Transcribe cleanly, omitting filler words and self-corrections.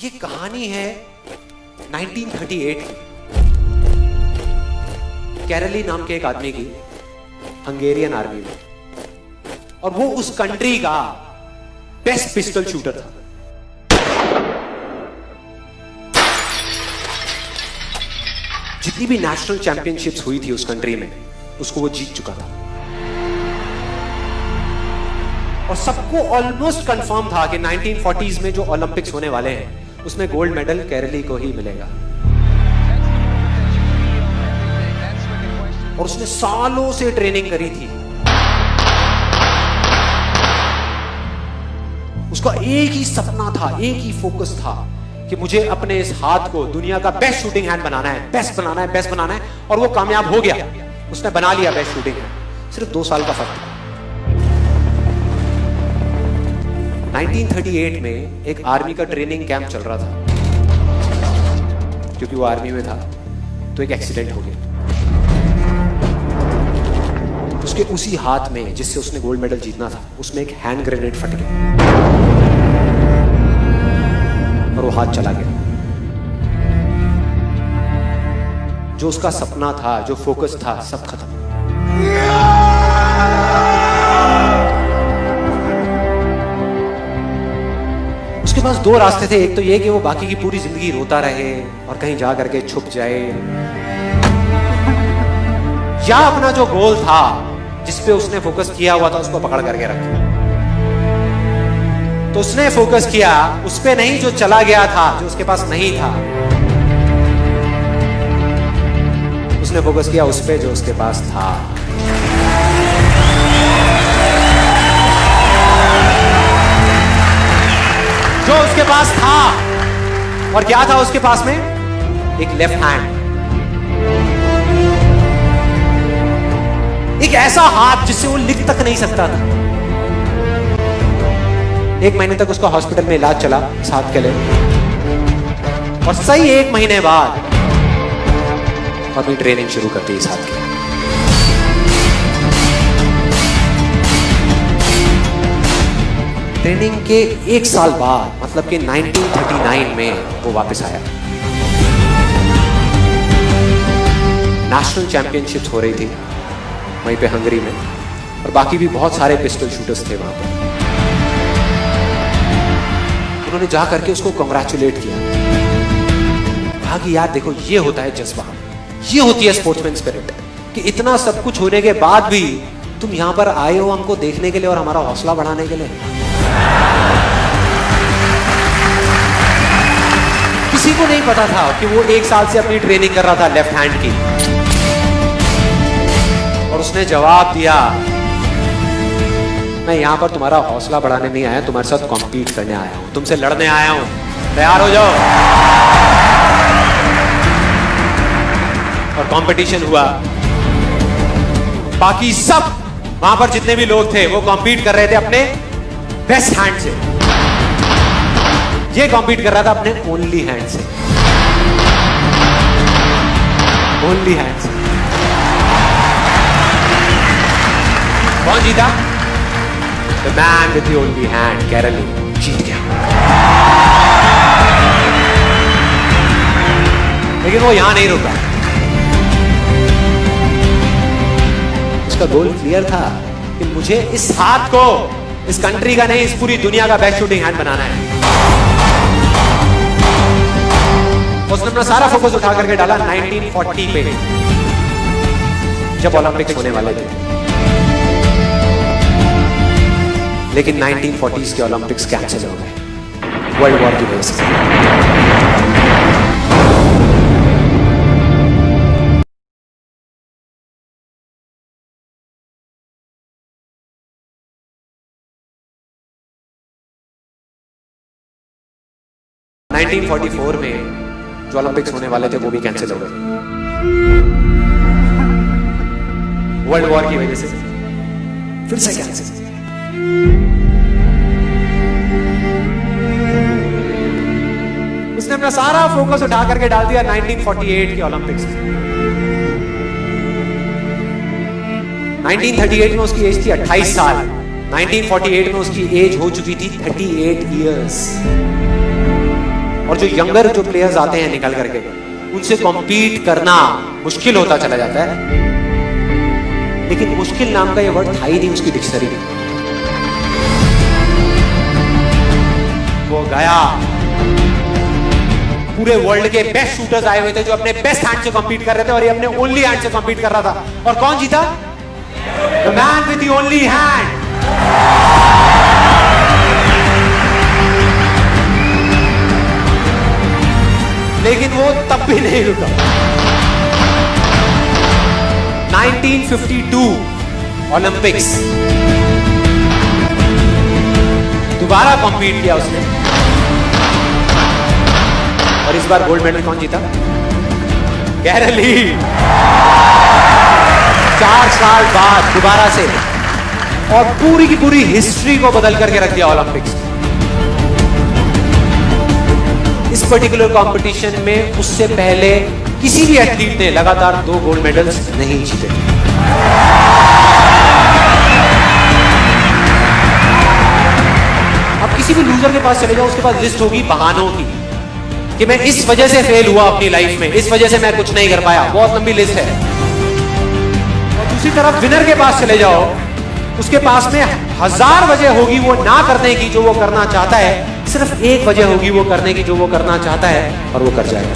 ये कहानी है 1938 की। कैरली नाम के एक आदमी की हंगेरियन आर्मी में, और वो उस कंट्री का बेस्ट पिस्टल शूटर था। जितनी भी नेशनल चैंपियनशिप्स हुई थी उस कंट्री में, उसको वो जीत चुका था। और सबको ऑलमोस्ट कंफर्म था कि 1940s में जो ओलंपिक्स होने वाले हैं उसमें गोल्ड मेडल कैरली को ही मिलेगा। और उसने सालों से ट्रेनिंग करी थी। उसका एक ही सपना था, एक ही फोकस था कि मुझे अपने इस हाथ को दुनिया का बेस्ट शूटिंग हैंड बनाना है, बेस्ट बनाना है, बेस्ट बनाना है। और वो कामयाब हो गया, उसने बना लिया बेस्ट शूटिंग हैंड। सिर्फ 2 साल का फर्क था। 1938 में एक आर्मी का ट्रेनिंग कैंप चल रहा था। क्योंकि वो आर्मी में था तो एक एक्सीडेंट हो गया। उसके उसी हाथ में जिससे उसने गोल्ड मेडल जीतना था, उसमें एक हैंड ग्रेनेड फट गया और वो हाथ चला गया। जो उसका सपना था, जो फोकस था, सब खत्म। उसके पास 2 रास्ते थे। एक तो ये कि वो बाकी की पूरी जिंदगी रोता रहे और कहीं जा करके छुप जाए, या अपना जो गोल था जिस पे उसने फोकस किया हुआ था उसको पकड़ करके रखे। तो उसने फोकस किया उस पे नहीं जो चला गया था, जो उसके पास नहीं था। उसने फोकस किया उस पे जो उसके पास था। जो उसके पास था। और क्या था उसके पास में? एक लेफ्ट हैंड, एक ऐसा हाथ जिससे वो लिख तक नहीं सकता था। 1 महीने तक उसका हॉस्पिटल में इलाज चला इस हाथ के लिए, और सही 1 महीने बाद अपनी ट्रेनिंग शुरू कर दी इस हाथ की। ट्रेनिंग के 1 साल बाद, मतलब कि 1939 में वो वापस आया। नेशनल चैंपियनशिप्स हो रही थी वहीं पे हंगरी में, और बाकी भी बहुत सारे पिस्टल शूटर्स थे वहां पर। उन्होंने जा करके उसको कांग्रेचुलेट किया। कहा कि यार देखो, ये होता है जज्बा, ये होती है स्पोर्ट्समैन स्पिरिट, कि इतना सब कुछ होने के बाद भी तुम यहां पर आए हो हमको देखने के लिए और हमारा हौसला बढ़ाने के लिए। किसी को नहीं पता था कि वो 1 साल से अपनी ट्रेनिंग कर रहा था लेफ्ट हैंड की। और उसने जवाब दिया, मैं यहां पर तुम्हारा हौसला बढ़ाने नहीं आया, तुम्हारे साथ कॉम्पीट करने आया हूं, तुमसे लड़ने आया हूं, तैयार हो जाओ। और कंपटीशन हुआ। बाकी सब वहां पर जितने भी लोग थे वो कॉम्पीट कर रहे थे अपने बेस्ट हैंड से। ये कॉम्पीट कर रहा था अपने ओनली हैंड से। ओनली हैंड से। कौन जीता? The man with the only hand, Kairali जीत गया। लेकिन वो यहां नहीं रुका। उसका गोल क्लियर था कि मुझे इस हाथ को इस कंट्री का नहीं, इस पूरी दुनिया का बेस्ट शूटिंग हैंड बनाना है। उसने अपना सारा फोकस उठा करके डाला 1940 पे, जब ओलंपिक्स होने वाले थे। लेकिन 1940s के ओलंपिक्स कैंसिल हो गए वर्ल्ड वॉर की वजह से। – 1944 में जो ओलंपिक्स होने वाले थे वो भी कैंसिल हो गए वर्ल्ड वॉर की वजह से। फिर से कैंसिल। उसने अपना सारा फोकस उठा करके डाल दिया 1948 के ओलंपिक्स में। 1938 में उसकी एज थी 28 साल। 1948 में उसकी एज हो चुकी थी 38 इयर्स। और जो यंगर जो प्लेयर्स आते हैं निकल करके, उनसे कॉम्पीट करना मुश्किल होता चला जाता है। लेकिन मुश्किल नाम का ये वर्ड था ही नहीं उसकी डिक्शनरी में। वो गया, पूरे वर्ल्ड के बेस्ट शूटर्स आए हुए थे जो अपने बेस्ट हैंड से कॉम्पीट कर रहे थे, और ये अपने ओनली हैंड से कॉम्पीट कर रहा था। और कौन जीता? The man with the only hand. लेकिन वो तब भी नहीं रुका। 1952 ओलंपिक्स, दोबारा कॉम्पीट किया उसने, और इस बार गोल्ड मेडल कौन जीता? गैरल ली। 4 साल बाद दोबारा से, और पूरी की पूरी हिस्ट्री को बदल करके रख दिया ओलंपिक्स। इस पर्टिकुलर कंपटीशन में उससे पहले किसी भी एथलीट ने लगातार 2 गोल्ड मेडल्स नहीं जीते। अब किसी भी लूजर के पास चले जाओ, उसके पास लिस्ट होगी बहानों की कि मैं इस वजह से फेल हुआ अपनी लाइफ में, इस वजह से मैं कुछ नहीं कर पाया। बहुत लंबी लिस्ट है। और दूसरी तरफ विनर के पास चले जाओ, उसके पास में 1000 वजह होगी वो ना करने की जो वो करना चाहता है, सिर्फ एक वजह होगी वो करने की जो वो करना चाहता है, और वो कर जाएगा।